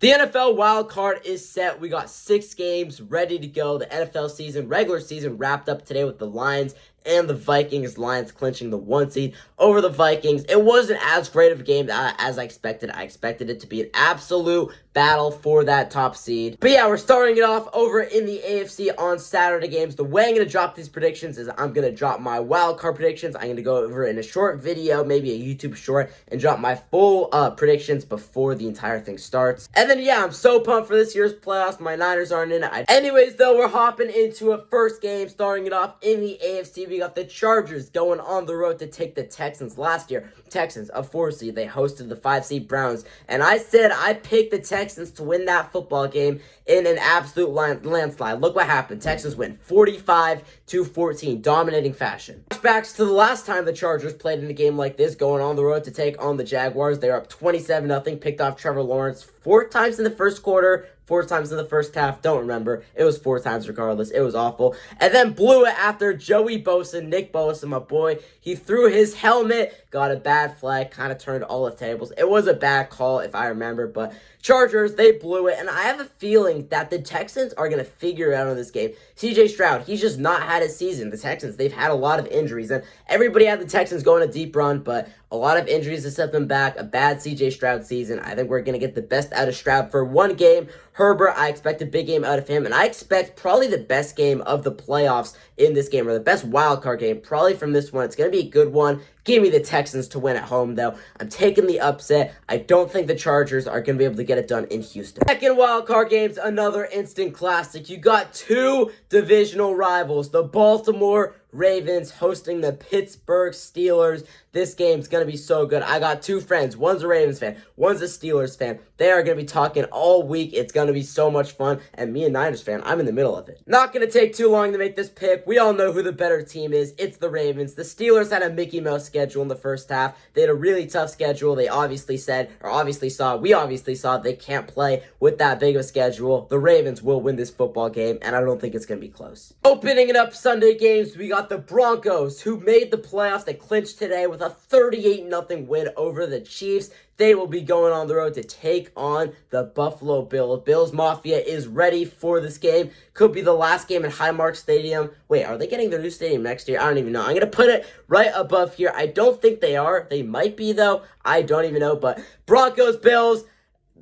The NFL wild card is set. We got 6 games ready to go. The NFL season, regular season, wrapped up today with the Lions and the Vikings. Lions clinching the 1 seed over the Vikings. It wasn't as great of a game as I expected. I expected it to be an absolute battle for that top seed. But yeah, we're starting it off over in the AFC on Saturday games. The way I'm going to drop these predictions is I'm going to drop my wild card predictions. I'm going to go over in a short video, maybe a YouTube short, and drop my full predictions before the entire thing starts. And then yeah, I'm so pumped for this year's playoffs. My Niners aren't in it. Anyways, though, we're hopping into a first game, starting it off in the AFC. We got the Chargers going on the road to take the Texans. Last year, Texans, a 4 seed, they hosted the 5 seed Browns. And I said I picked the Texans to win that football game in an absolute landslide. Look what happened. Texans win 45-14, dominating fashion. Flashbacks to the last time the Chargers played in a game like this, going on the road to take on the Jaguars. They were up 27-0, picked off Trevor Lawrence 4 times in the first quarter, 4 times in the first half. Don't remember. It was 4 times regardless. It was awful. And then blew it after Joey Bosa, Nick Bosa, my boy. He threw his helmet, got a bad flag, kind of turned all the tables. It was a bad call if I remember, but Chargers, they blew it. And I have a feeling that the Texans are going to figure it out in this game. CJ Stroud, he's just not had a season. The Texans, they've had a lot of injuries. And everybody had the Texans going a deep run, but a lot of injuries to set them back. A bad CJ Stroud season. I think we're going to get the best out of Stroud for 1 game. Herbert, I expect a big game out of him, and I expect probably the best game of the playoffs in this game, or the best wild card game, probably from this one. It's going to be a good one. Give me the Texans to win at home, though. I'm taking the upset. I don't think the Chargers are going to be able to get it done in Houston. Second wild card game's another instant classic. You got 2 divisional rivals, the Baltimore Ravens hosting the Pittsburgh Steelers. This game's going to be so good. I got 2 friends. One's a Ravens fan. One's a Steelers fan. They are going to be talking all week. It's going to be so much fun. And me, a Niners fan, I'm in the middle of it. Not going to take too long to make this pick. We all know who the better team is. It's the Ravens. The Steelers had a Mickey Mouse schedule in the first half. They had a really tough schedule. We obviously saw they can't play with that big of a schedule. The Ravens will win this football game, and I don't think it's going to be close. Opening it up Sunday games, we got the Broncos, who made the playoffs. They clinched today with a 38-0 win over the Chiefs. They will be going on the road to take on the Buffalo Bills. Bills Mafia is ready for this game. Could be the last game in Highmark Stadium. Wait, are they getting their new stadium next year? I don't even know. I'm going to put it right above here. I don't think they are. They might be, though. I don't even know. But Broncos, Bills,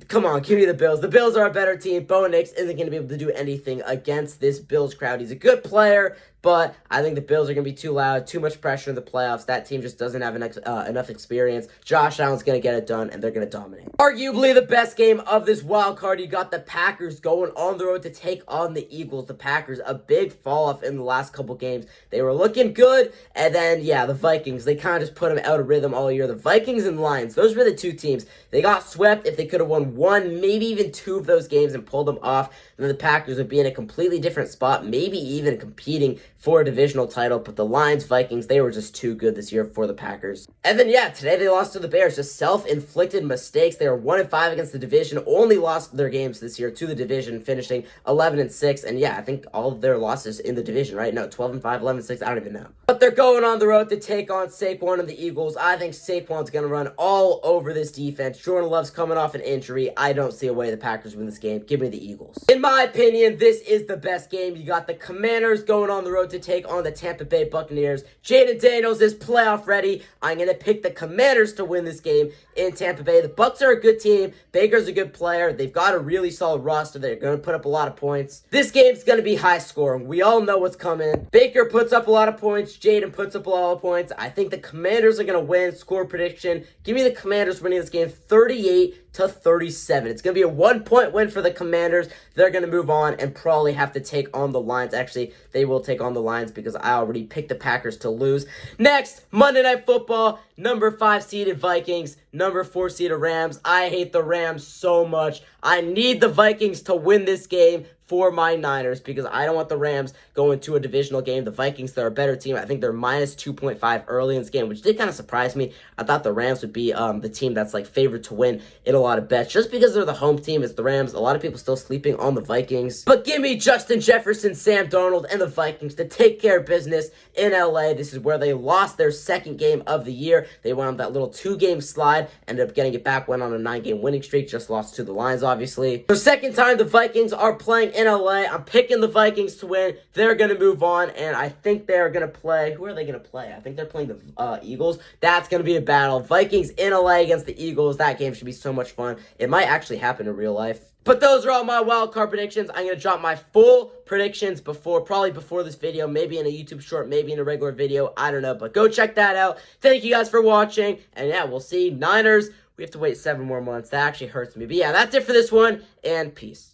come on, give me the Bills. The Bills are a better team. Bo Nix isn't going to be able to do anything against this Bills crowd. He's a good player, but I think the Bills are going to be too loud, too much pressure in the playoffs. That team just doesn't have enough experience. Josh Allen's going to get it done, and they're going to dominate. Arguably the best game of this wild card, you got the Packers going on the road to take on the Eagles. The Packers, a big fall-off in the last couple games. They were looking good, and then, yeah, the Vikings, they kind of just put them out of rhythm all year. The Vikings and Lions, those were the 2 teams. They got swept. If they could have won 1, maybe even 2 of those games and pulled them off, then the Packers would be in a completely different spot, maybe even competing for a divisional title. But the Lions, Vikings, they were just too good this year for the Packers. And then, yeah, today they lost to the Bears. Just self-inflicted mistakes. They were 1-5 against the division. Only lost their games this year to the division, finishing 11-6. And yeah, I think all of their losses in the division, right? No, 12-5, 11-6, I don't even know. But they're going on the road to take on Saquon and the Eagles. I think Saquon's going to run all over this defense. Jordan Love's coming off an injury. I don't see a way the Packers win this game. Give me the Eagles. In my opinion, this is the best game. You got the Commanders going on the road to take on the Tampa Bay Buccaneers. Jaden Daniels is playoff ready. I'm going to pick the Commanders to win this game in Tampa Bay. The Bucs are a good team. Baker's a good player. They've got a really solid roster. They're going to put up a lot of points. This game's going to be high scoring. We all know what's coming. Baker puts up a lot of points. Jaden puts up a lot of points. I think the Commanders are going to win. Score prediction. Give me the Commanders winning this game 38-37. It's going to be a 1-point win for the Commanders. They're going to move on and probably have to take on the Lions. Actually, they will take on the Lions because I already picked the Packers to lose. Next, Monday Night Football, number 5 seeded Vikings, number 4 seeded Rams. I hate the Rams so much. I need the Vikings to win this game for my Niners because I don't want the Rams going to a divisional game. The Vikings, they're a better team. I think they're minus 2.5 early in this game, which did kind of surprise me. I thought the Rams would be the team that's like favored to win in a lot of bets just because they're the home team. It's the Rams. A lot of people still sleeping on the Vikings. But give me Justin Jefferson, Sam Darnold, and the Vikings to take care of business in LA. This is where they lost their second game of the year. They went on that little 2-game slide, ended up getting it back, went on a 9-game winning streak, just lost to the Lions, obviously. The second time the Vikings are playing in LA, I'm picking the Vikings to win. They're going to move on, and I think they're going to play. Who are they going to play? I think they're playing the Eagles. That's going to be a battle. Vikings in LA against the Eagles. That game should be so much fun. It might actually happen in real life. But those are all my wild card predictions. I'm going to drop my full predictions probably before this video, maybe in a YouTube short, maybe in a regular video. I don't know, but go check that out. Thank you guys for watching. And yeah, we'll see. Niners, we have to wait 7 more months. That actually hurts me. But yeah, that's it for this one, and peace.